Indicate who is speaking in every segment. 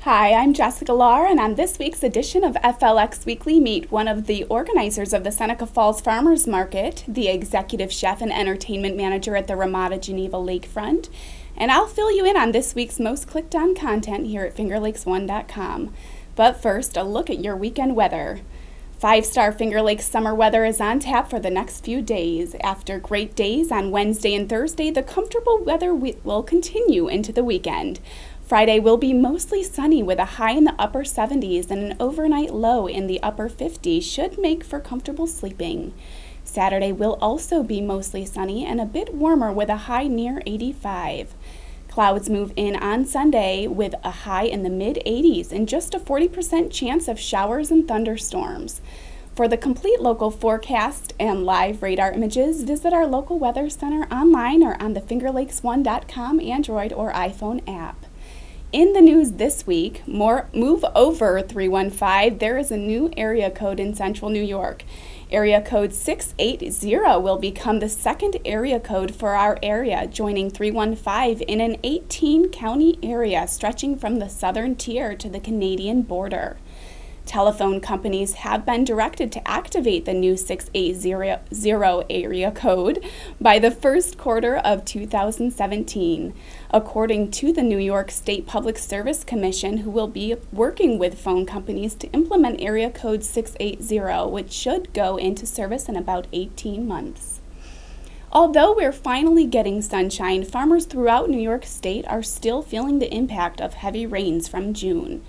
Speaker 1: Hi, I'm Jessica Lahr, and on this week's edition of FLX Weekly, meet one of the organizers of the Seneca Falls Farmers Market, the executive chef and entertainment manager at the Ramada Geneva Lakefront, and I'll fill you in on this week's most clicked on content here at FingerLakes1.com. But first, a look at your weekend weather. 5-star Finger Lakes summer weather is on tap for the next few days. After great days on Wednesday and Thursday, the comfortable weather will continue into the weekend. Friday will be mostly sunny with a high in the upper 70s and an overnight low in the upper 50s should make for comfortable sleeping. Saturday will also be mostly sunny and a bit warmer with a high near 85. Clouds move in on Sunday with a high in the mid-80s and just a 40% chance of showers and thunderstorms. For the complete local forecast and live radar images, visit our local weather center online or on the FingerLakes1.com Android or iPhone app. In the news this week, move over 315, there is a new area code in central New York. Area code 680 will become the second area code for our area, joining 315 in an 18-county area stretching from the southern tier to the Canadian border. Telephone companies have been directed to activate the new 680 area code by the first quarter of 2017, according to the New York State Public Service Commission, who will be working with phone companies to implement area code 680, which should go into service in about 18 months. Although we're finally getting sunshine, farmers throughout New York State are still feeling the impact of heavy rains from June.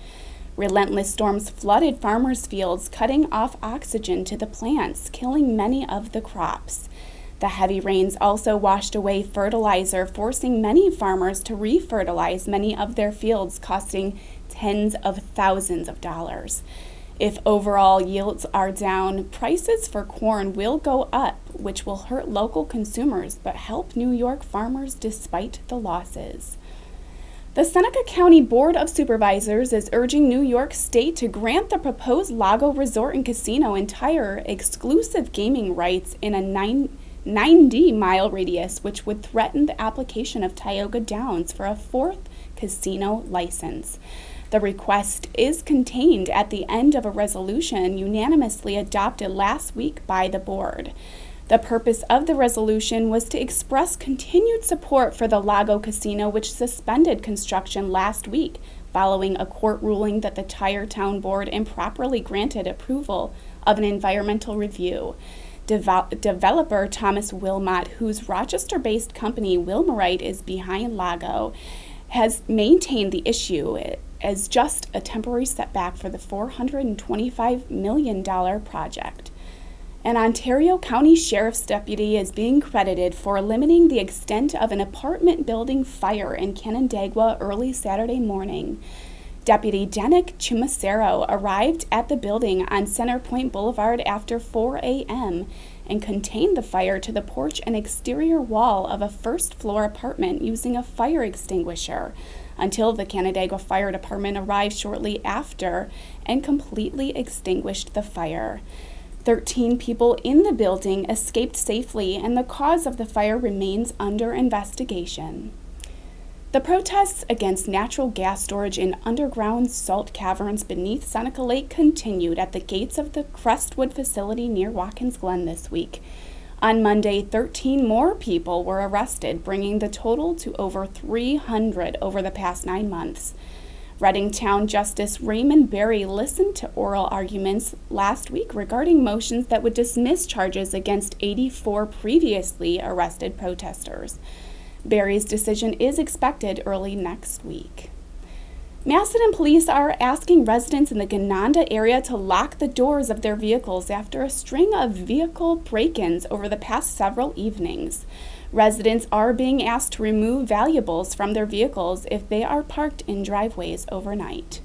Speaker 1: Relentless storms flooded farmers' fields, cutting off oxygen to the plants, killing many of the crops. The heavy rains also washed away fertilizer, forcing many farmers to refertilize many of their fields, costing tens of thousands of dollars. If overall yields are down, prices for corn will go up, which will hurt local consumers but help New York farmers despite the losses. The Seneca County Board of Supervisors is urging New York State to grant the proposed Lago Resort and Casino entire exclusive gaming rights in a 90-mile radius, which would threaten the application of Tioga Downs for a fourth casino license. The request is contained at the end of a resolution unanimously adopted last week by the board. The purpose of the resolution was to express continued support for the Lago Casino, which suspended construction last week following a court ruling that the Tire Town Board improperly granted approval of an environmental review. Developer Thomas Wilmot, whose Rochester-based company Wilmerite is behind Lago, has maintained the issue as just a temporary setback for the $425 million project. An Ontario County Sheriff's deputy is being credited for limiting the extent of an apartment building fire in Canandaigua early Saturday morning. Deputy Denick Chimacero arrived at the building on Center Point Boulevard after 4 a.m. and contained the fire to the porch and exterior wall of a first-floor apartment using a fire extinguisher until the Canandaigua Fire Department arrived shortly after and completely extinguished the fire. 13 people in the building escaped safely, and the cause of the fire remains under investigation. The protests against natural gas storage in underground salt caverns beneath Seneca Lake continued at the gates of the Crestwood facility near Watkins Glen this week. On Monday, 13 more people were arrested, bringing the total to over 300 over the past 9 months. Reading Town Justice Raymond Berry listened to oral arguments last week regarding motions that would dismiss charges against 84 previously arrested protesters. Berry's decision is expected early next week. Macedon police are asking residents in the Geneva area to lock the doors of their vehicles after a string of vehicle break-ins over the past several evenings. Residents are being asked to remove valuables from their vehicles if they are parked in driveways overnight.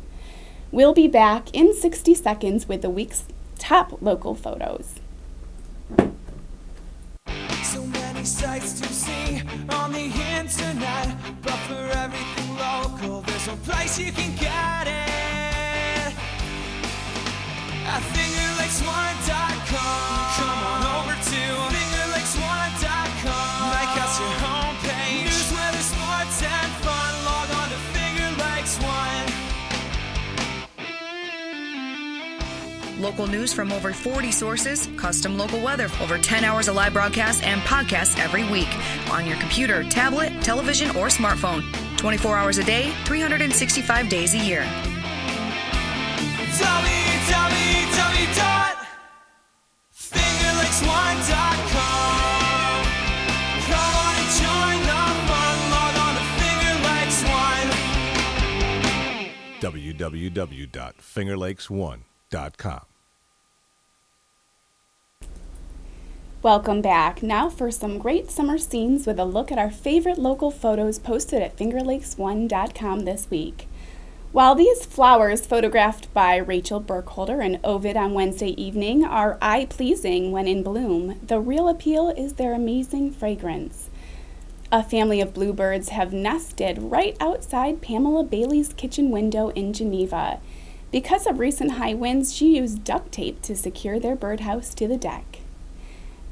Speaker 1: We'll be back in 60 seconds with the week's top local photos.
Speaker 2: So many sights to see on the internet, but for everything local, there's no place you can get it. At FingerLakes1.com. Come on over to FingerLakes1.com. Make us your homepage. News, weather, sports, and fun. Log on to Finger Lakes One.
Speaker 3: Local news from over 40 sources, custom local weather, over 10 hours of live broadcasts and podcasts every week on your computer, tablet, television, or smartphone. 24 hours a day, 365 days a year.
Speaker 2: www.fingerlakes1.com. Come on and join the fun. Log on to Fingerlakes1.
Speaker 4: www.fingerlakes1.com.
Speaker 1: Welcome back. Now for some great summer scenes with a look at our favorite local photos posted at fingerlakes1.com this week. While these flowers photographed by Rachel Burkholder and Ovid on Wednesday evening are eye-pleasing when in bloom, the real appeal is their amazing fragrance. A family of bluebirds have nested right outside Pamela Bailey's kitchen window in Geneva. Because of recent high winds, she used duct tape to secure their birdhouse to the deck.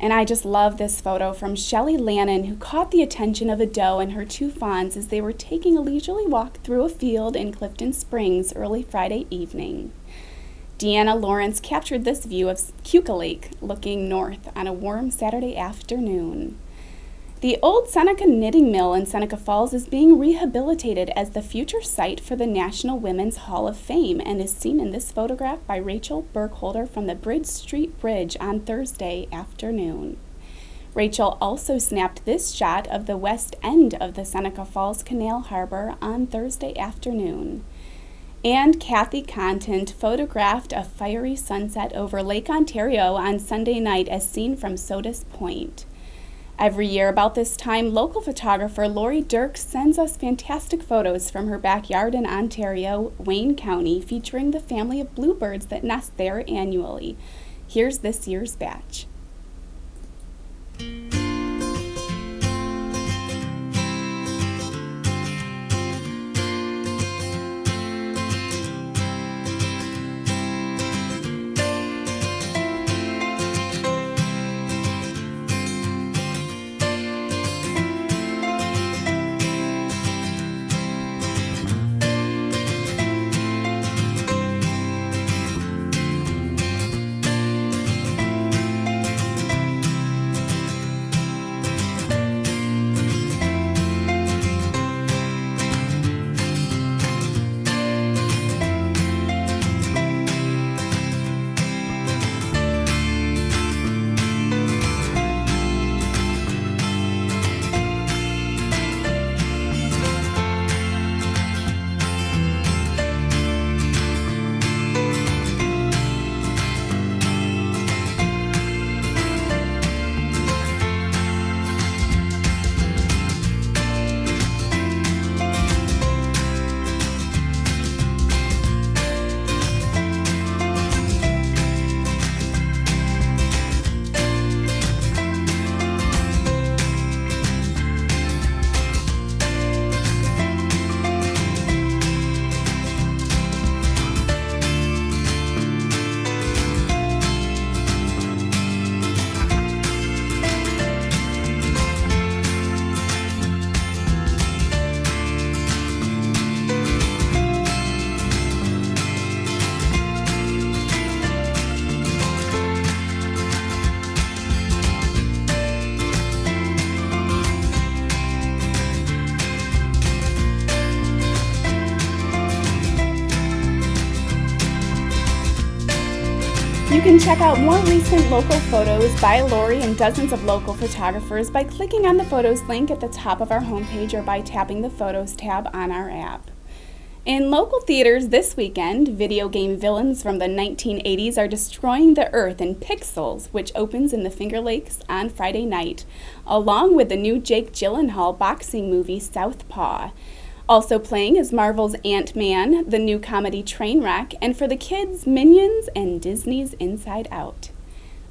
Speaker 1: And I just love this photo from Shelley Lannon, who caught the attention of a doe and her two fawns as they were taking a leisurely walk through a field in Clifton Springs early Friday evening. Deanna Lawrence captured this view of Keuka Lake looking north on a warm Saturday afternoon. The old Seneca Knitting Mill in Seneca Falls is being rehabilitated as the future site for the National Women's Hall of Fame and is seen in this photograph by Rachel Burkholder from the Bridge Street Bridge on Thursday afternoon. Rachel also snapped this shot of the west end of the Seneca Falls Canal Harbor on Thursday afternoon. And Kathy Contant photographed a fiery sunset over Lake Ontario on Sunday night as seen from Sodus Point. Every year about this time, local photographer Lori Dirks sends us fantastic photos from her backyard in Ontario, Wayne County, featuring the family of bluebirds that nest there annually. Here's this year's batch. You can check out more recent local photos by Lori and dozens of local photographers by clicking on the Photos link at the top of our homepage or by tapping the Photos tab on our app. In local theaters this weekend, video game villains from the 1980s are destroying the earth in Pixels, which opens in the Finger Lakes on Friday night, along with the new Jake Gyllenhaal boxing movie Southpaw. Also playing is Marvel's Ant-Man, the new comedy Trainwreck, and for the kids, Minions and Disney's Inside Out.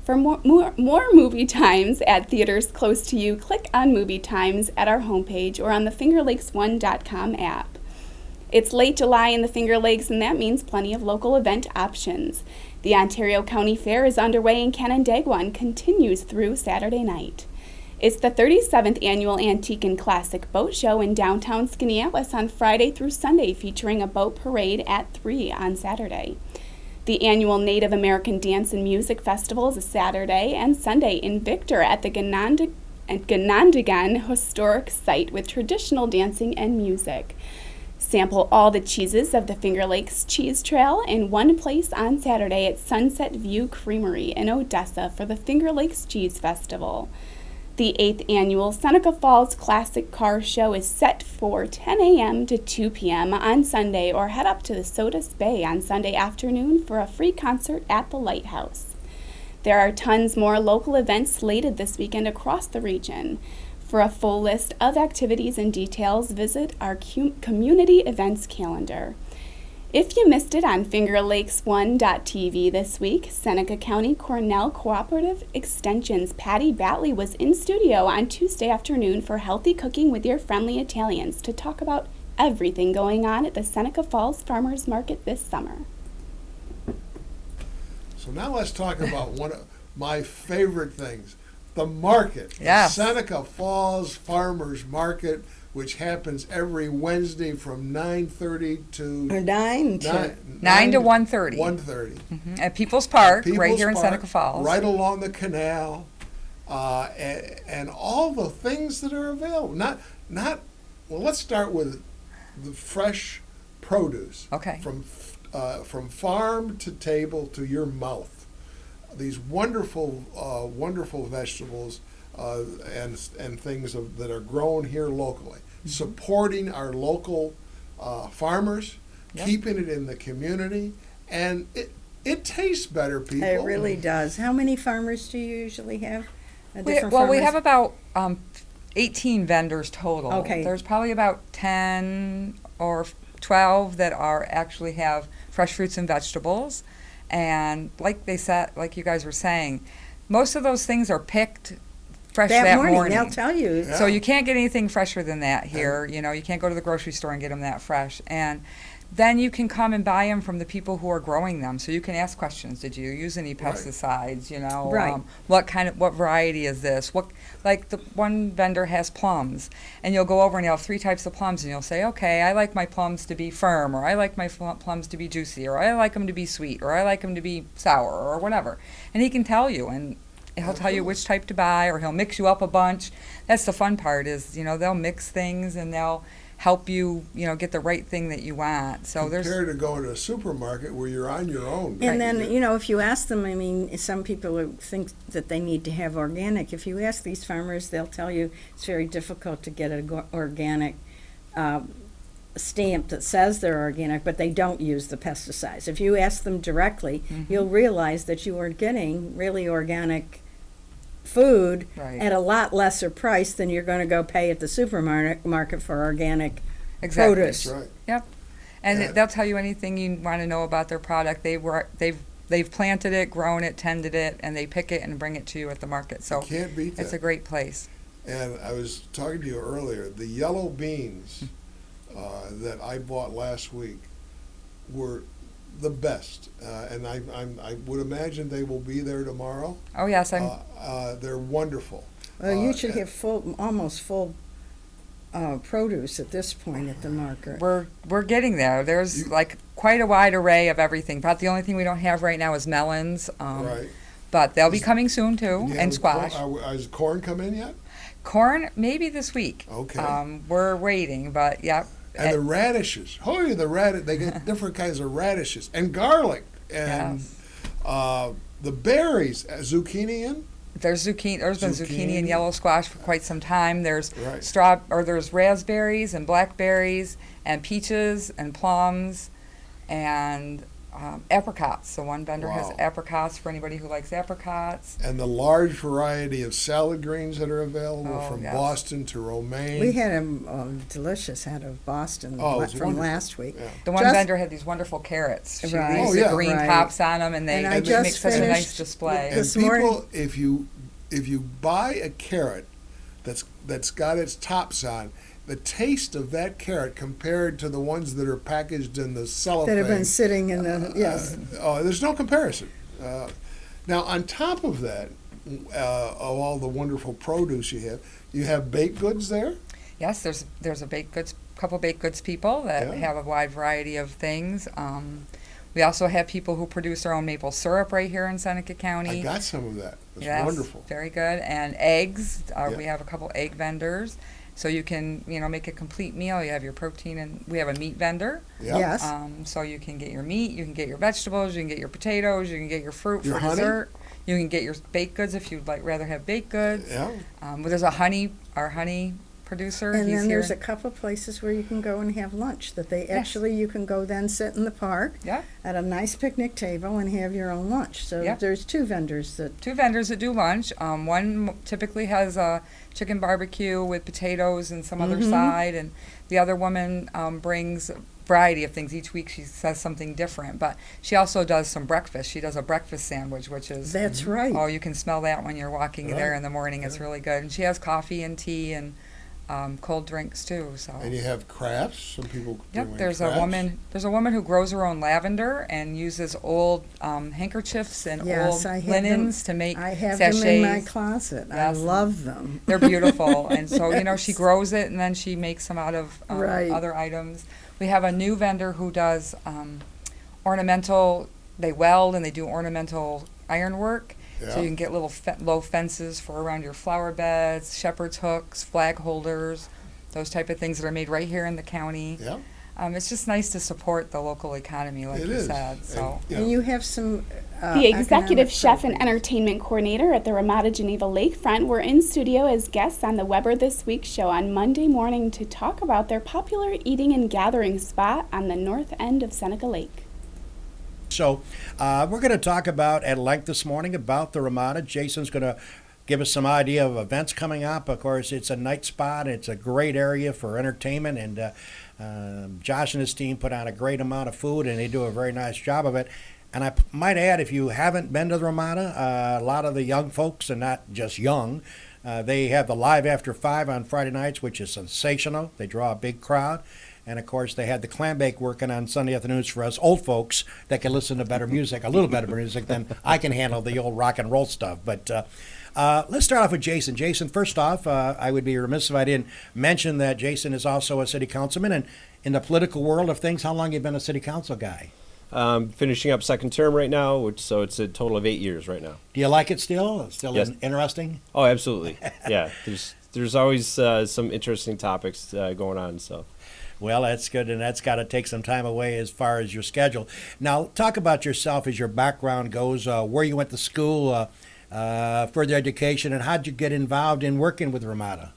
Speaker 1: For more movie times at theaters close to you, click on Movie Times at our homepage or on the fingerlakes1.com app. It's late July in the Finger Lakes, and that means plenty of local event options. The Ontario County Fair is underway in Canandaigua and continues through Saturday night. It's the 37th annual Antique and Classic Boat Show in downtown Skaneateles on Friday through Sunday, featuring a boat parade at 3 on Saturday. The annual Native American Dance and Music Festival is a Saturday and Sunday in Victor at the Ganondagan Historic Site with traditional dancing and music. Sample all the cheeses of the Finger Lakes Cheese Trail in one place on Saturday at Sunset View Creamery in Odessa for the Finger Lakes Cheese Festival. The 8th annual Seneca Falls Classic Car Show is set for 10 a.m. to 2 p.m. on Sunday, or head up to the Sodus Bay on Sunday afternoon for a free concert at the Lighthouse. There are tons more local events slated this weekend across the region. For a full list of activities and details, visit our community events calendar. If you missed it on FingerLakes1.tv this week, Seneca County Cornell Cooperative Extension's Patty Batley was in studio on Tuesday afternoon for Healthy Cooking with Your Friendly Italians to talk about everything going on at the Seneca Falls Farmers Market this summer.
Speaker 4: So now let's talk about one of my favorite things, the market.
Speaker 5: Yes.
Speaker 4: The Seneca Falls Farmers Market, which happens every Wednesday from 9:30 to
Speaker 5: 9 to
Speaker 4: 1:30.
Speaker 5: 1:30. At People's Park, right here in
Speaker 4: Park,
Speaker 5: Seneca Falls.
Speaker 4: right along the canal, and all the things that are available. Well, let's start with the fresh produce.
Speaker 5: Okay.
Speaker 4: From farm to table to your mouth. These wonderful vegetables and things that are grown here locally. Supporting our local farmers, keeping it in the community, and it tastes better, people.
Speaker 6: It really does. How many farmers do you usually have?
Speaker 5: We have about 18 vendors total.
Speaker 6: Okay.
Speaker 5: There's probably about 10 or 12 that actually have fresh fruits and vegetables. And like you guys were saying, most of those things are picked fresh that morning.
Speaker 6: They'll tell you.
Speaker 4: Yeah.
Speaker 5: So you can't get anything fresher than that here. You can't go to the grocery store and get them that fresh. And then you can come and buy them from the people who are growing them. So you can ask questions. Did you use any pesticides?
Speaker 6: Right.
Speaker 5: What variety is this? Like the one vendor has plums, and you'll go over and you'll have 3 types of plums, and you'll say, okay, I like my plums to be firm, or I like my plums to be juicy, or I like them to be sweet, or I like them to be sour, or whatever. And he can tell you, and he'll tell you which type to buy, or he'll mix you up a bunch. That's the fun part is, they'll mix things and they'll help you, get the right thing that you want. So
Speaker 4: compared to going to a supermarket where you're on your own.
Speaker 6: And then, if you ask them, some people think that they need to have organic. If you ask these farmers, they'll tell you it's very difficult to get an organic stamp that says they're organic, but they don't use the pesticides. If you ask them directly, you'll realize that you are getting really organic food at a lot lesser price than you're going to go pay at the supermarket for organic produce.
Speaker 4: That's right.
Speaker 5: Yep. And they'll tell you anything you want to know about their product. They've planted it, grown it, tended it, and they pick it and bring it to you at the market. So
Speaker 4: you can't beat that.
Speaker 5: It's a great place.
Speaker 4: And I was talking to you earlier, the yellow beans that I bought last week were the best, and I would imagine they will be there tomorrow.
Speaker 5: Oh yes,
Speaker 4: they're wonderful.
Speaker 6: Well, you should have almost full produce at this point at the market.
Speaker 5: We're getting there. There's quite a wide array of everything. About the only thing we don't have right now is melons.
Speaker 4: Right.
Speaker 5: But they'll be coming soon too, and squash.
Speaker 4: Has corn come in yet?
Speaker 5: Corn maybe this week.
Speaker 4: Okay.
Speaker 5: We're waiting, but yeah.
Speaker 4: And the radishes. They get different kinds of radishes and garlic and the berries. Zucchini in?
Speaker 5: There's zucchini. There's been zucchini and yellow squash for quite some time. There's
Speaker 4: right.
Speaker 5: There's raspberries and blackberries and peaches and plums and apricots. So one vendor has apricots for anybody who likes apricots.
Speaker 4: And the large variety of salad greens that are available from Boston to romaine.
Speaker 6: We had a delicious head of Boston from last week.
Speaker 4: Yeah.
Speaker 5: The one vendor had these wonderful carrots. She leaves the green tops on them, and they make such a nice display.
Speaker 4: And people, if you buy a carrot that's got its tops on, the taste of that carrot compared to the ones that are packaged in the cellophane
Speaker 6: that have been sitting in the
Speaker 4: there's no comparison. Now on top of that, of all the wonderful produce you have baked goods there.
Speaker 5: Yes, there's a couple baked goods people that have a wide variety of things. We also have people who produce their own maple syrup right here in Seneca County.
Speaker 4: I got some of that. It's
Speaker 5: Yes,
Speaker 4: wonderful.
Speaker 5: very good. And eggs.
Speaker 4: Yeah.
Speaker 5: We have a couple egg vendors. So you can, make a complete meal. You have your protein, and we have a meat vendor.
Speaker 4: Yeah.
Speaker 6: Yes.
Speaker 5: So you can get your meat, you can get your vegetables, you can get your potatoes, you can get your fruit
Speaker 4: Your
Speaker 5: for
Speaker 4: honey?
Speaker 5: dessert. You can get your baked goods if you'd rather have baked goods.
Speaker 4: Yeah.
Speaker 5: Well, there's our honey producer.
Speaker 6: And
Speaker 5: He's
Speaker 6: then
Speaker 5: here.
Speaker 6: there's a couple places where you can go and have lunch that they actually, you can go then sit in the park
Speaker 5: Yeah.
Speaker 6: at a nice picnic table and have your own lunch. So
Speaker 5: Yeah.
Speaker 6: there's two vendors that,
Speaker 5: Two vendors that do lunch. One typically has a chicken barbecue with potatoes and some other side, and the other woman brings a variety of things. Each week she says something different, but she also does some breakfast. She does a breakfast sandwich, which is
Speaker 6: that's right.
Speaker 5: oh, you can smell that when you're walking there
Speaker 4: Right.
Speaker 5: in the morning. It's really good, and she has coffee and tea and cold drinks too. So.
Speaker 4: And you have crafts. Some people
Speaker 5: Yep,
Speaker 4: bring
Speaker 5: there's
Speaker 4: crafts.
Speaker 5: a woman who grows her own lavender and uses old handkerchiefs and
Speaker 6: Yes,
Speaker 5: old
Speaker 6: I have
Speaker 5: linens
Speaker 6: them.
Speaker 5: to make
Speaker 6: I have
Speaker 5: sachets.
Speaker 6: them in my closet.
Speaker 5: Yes.
Speaker 6: I love them.
Speaker 5: They're beautiful, and so she
Speaker 6: Yes.
Speaker 5: grows it and then she makes them out of
Speaker 6: Right.
Speaker 5: other items. We have a new vendor who does ornamental. They weld and they do ornamental ironwork.
Speaker 4: Yeah.
Speaker 5: So you can get little low fences for around your flower beds, shepherd's hooks, flag holders, those type of things that are made right here in the county.
Speaker 4: Yeah.
Speaker 5: It's just nice to support the local economy, like
Speaker 4: It
Speaker 5: you
Speaker 4: is.
Speaker 5: said. So
Speaker 6: And you have some
Speaker 1: The executive
Speaker 6: economic
Speaker 1: chef and
Speaker 6: programs.
Speaker 1: entertainment coordinator at the Ramada Geneva Lakefront were in studio as guests on the Weber This Week show on Monday morning to talk about their popular eating and gathering spot on the north end of Seneca Lake.
Speaker 7: So we're going to talk about at length this morning about the Ramada. Jason's going to give us some idea of events coming up. Of course, it's a night spot. It's a great area for entertainment, and Josh and his team put on a great amount of food, and they do a very nice job of it. And I might add, if you haven't been to the Ramada, a lot of the young folks, and not just young, they have the Live After 5 on Friday nights, which is sensational. They draw a big crowd. And, of course, they had the clam bake working on Sunday afternoons for us old folks that can listen to better music, a little better music than I can handle the old rock and roll stuff. But let's start off with Jason. Jason, first off, I would be remiss if I didn't mention that Jason is also a city councilman. And in the political world of things, how long have you been a city council guy?
Speaker 8: Finishing up second term right now, so it's a total of 8 years right now.
Speaker 7: Do you like it still? Still
Speaker 8: Yes.
Speaker 7: interesting?
Speaker 8: Oh, absolutely. Yeah, there's always some interesting topics going on. So.
Speaker 7: Well, that's good, and that's got to take some time away as far as your schedule. Now, talk about yourself as your background goes, where you went to school, further education, and how'd you get involved in working with Ramada?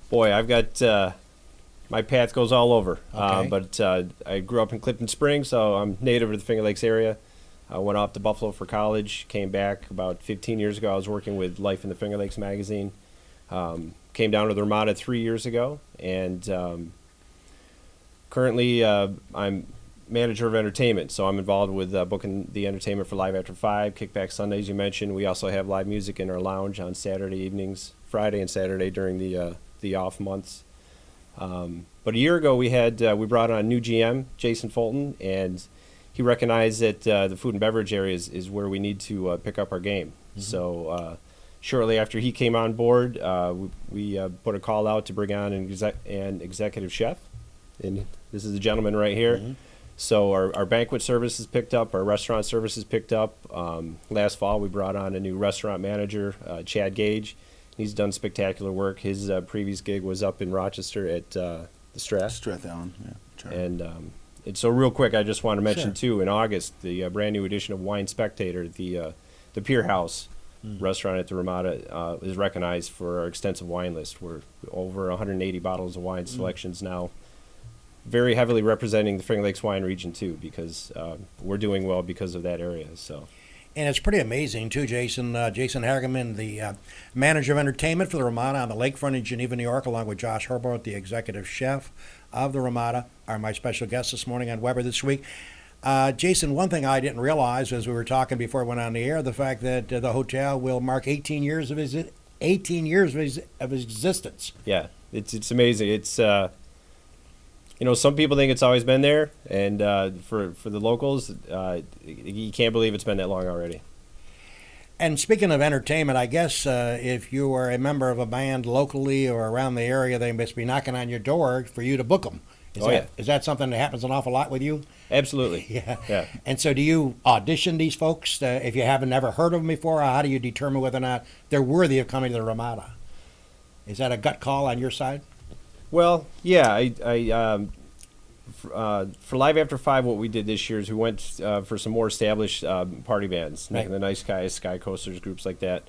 Speaker 8: Boy, I've got my path goes all over.
Speaker 7: Okay.
Speaker 8: But I grew up in Clifton Springs, so I'm native to the Finger Lakes area. I went off to Buffalo for college, came back about 15 years ago. I was working with Life in the Finger Lakes magazine. Came down to the Ramada 3 years ago, and currently I'm manager of entertainment, so I'm involved with booking the entertainment for Live After 5, Kickback Sundays you mentioned. We also have live music in our lounge on Saturday evenings, Friday and Saturday during the off months. But a year ago we brought on a new GM, Jason Fulton, and he recognized that the food and beverage area is where we need to pick up our game. Mm-hmm. So shortly after he came on board, we put a call out to bring on an executive chef. And this is the gentleman right here. Mm-hmm. So our banquet services picked up, our restaurant services picked up. Last fall we brought on a new restaurant manager, Chad Gage. He's done spectacular work. His previous gig was up in Rochester at the Strath.
Speaker 9: Strathallen, yeah. Sure.
Speaker 8: And so real quick, I just want to mention
Speaker 7: Sure.
Speaker 8: too, in August, the brand new edition of Wine Spectator, the Pier House restaurant at the Ramada is recognized for our extensive wine list. We're over 180 bottles of wine selections now. Very heavily representing the Finger Lakes wine region too, because we're doing well because of that area. So,
Speaker 7: And it's pretty amazing, too, Jason. Jason Hagerman, the manager of entertainment for the Ramada on the lakefront in Geneva, New York, along with Josh Herbert, the executive chef of the Ramada, are my special guests this morning on Weber This Week. Jason, one thing I didn't realize as we were talking before we went on the air, the fact that the hotel will mark 18 years of his existence.
Speaker 8: yeah, it's amazing. It's some people think it's always been there, and for the locals, you can't believe it's been that long already.
Speaker 7: And speaking of entertainment, I guess if you are a member of a band locally or around the area, they must be knocking on your door for you to book them. Is that something that happens an awful lot with you?
Speaker 8: Absolutely.
Speaker 7: Yeah. And so do you audition these folks if you haven't ever heard of them before? Or how do you determine whether or not they're worthy of coming to the Ramada? Is that a gut call on your side?
Speaker 8: Well, yeah. For Live After 5, what we did this year is we went for some more established party bands,
Speaker 7: Right.
Speaker 8: the Nice Guys, Sky Coasters, groups like that.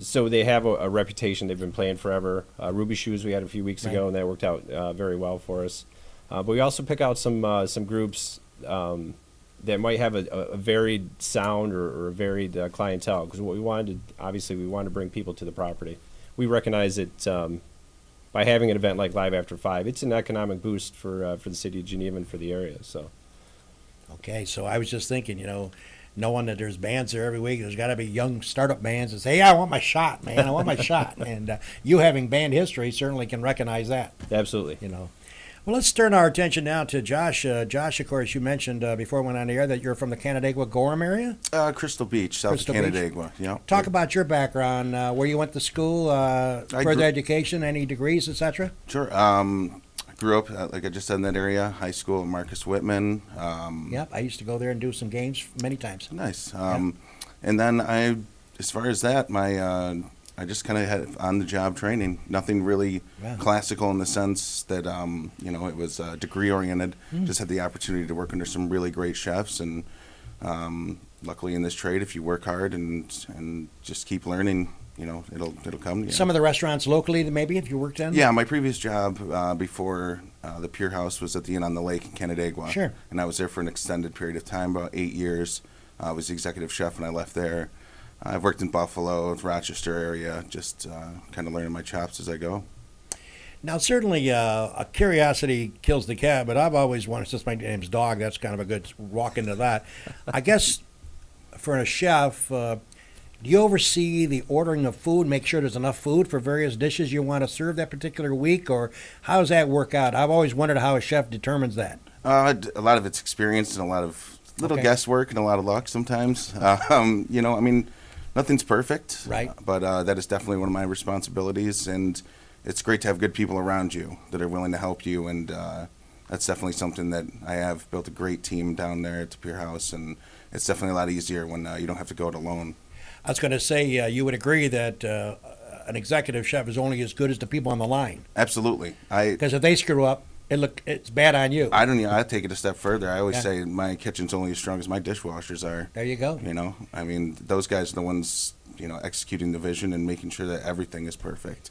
Speaker 8: So they have a reputation. They've been playing forever. Ruby Shoes we had a few weeks ago, and that worked out very well for us. But we also pick out some groups that might have a varied sound or a varied clientele. Because what we wanted, obviously, we wanted to bring people to the property. We recognize that by having an event like Live After 5, it's an economic boost for the city of Geneva and for the area. So.
Speaker 7: Okay, so I was just thinking, knowing that there's bands there every week, there's got to be young startup bands that say, "Yeah, I want my shot, man. I want my shot." And you having band history certainly can recognize that.
Speaker 8: Absolutely.
Speaker 7: Well, let's turn our attention now to Josh. Josh, of course, you mentioned before we went on the air that you're from the Canandaigua-Gorham area?
Speaker 9: Crystal Beach, south
Speaker 7: Crystal
Speaker 9: of
Speaker 7: Beach.
Speaker 9: Canandaigua. Yeah.
Speaker 7: Talk about your background, where you went to school, further education, any degrees, etc.
Speaker 9: Sure. I grew up, like I just said, in that area, high school at Marcus Whitman.
Speaker 7: Yep, I used to go there and do some games many times.
Speaker 9: Nice. And then as far as that, I just kind of had on-the-job training. Nothing really classical in the sense that, it was degree-oriented. Just had the opportunity to work under some really great chefs. And luckily in this trade, if you work hard and just keep learning, it'll come to you.
Speaker 7: Some of the restaurants locally, maybe, if you worked in?
Speaker 9: Yeah, my previous job before the Pier House was at the Inn on the Lake in Canandaigua.
Speaker 7: Sure.
Speaker 9: And I was there for an extended period of time, about 8 years. I was the executive chef when I left there. I've worked in Buffalo, Rochester area, just kind of learning my chops as I go.
Speaker 7: Now, certainly, a curiosity kills the cat, but I've always wanted, since my name's Dog, that's kind of a good walk into that. I guess for a chef, do you oversee the ordering of food, make sure there's enough food for various dishes you want to serve that particular week, or how does that work out? I've always wondered how a chef determines that.
Speaker 9: A lot of it's experience and a lot of little guesswork and a lot of luck sometimes. Nothing's perfect,
Speaker 7: right?
Speaker 9: But that is definitely one of my responsibilities, and it's great to have good people around you that are willing to help you, and that's definitely something that I have built a great team down there at the Pier House, and it's definitely a lot easier when you don't have to go it alone.
Speaker 7: I was going to say, you would agree that an executive chef is only as good as the people on the line.
Speaker 9: Absolutely.
Speaker 7: Because if they screw up, it's bad on you.
Speaker 9: I take it a step further. I always say my kitchen's only as strong as my dishwashers are.
Speaker 7: There you go.
Speaker 9: Those guys are the ones, executing the vision and making sure that everything is perfect.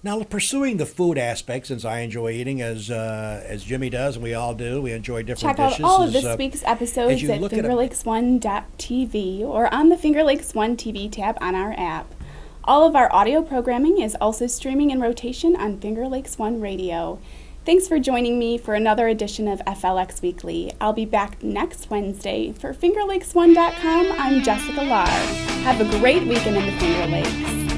Speaker 7: Now, pursuing the food aspect, since I enjoy eating as Jimmy does, and we all do, we enjoy different dishes.
Speaker 1: Check out all of this week's episodes at FingerLakes1.tv or on the Finger Lakes One TV tab on our app. All of our audio programming is also streaming in rotation on Finger Lakes One Radio. Thanks for joining me for another edition of FLX Weekly. I'll be back next Wednesday. For FingerLakes1.com, I'm Jessica Lahr. Have a great weekend in the Finger Lakes.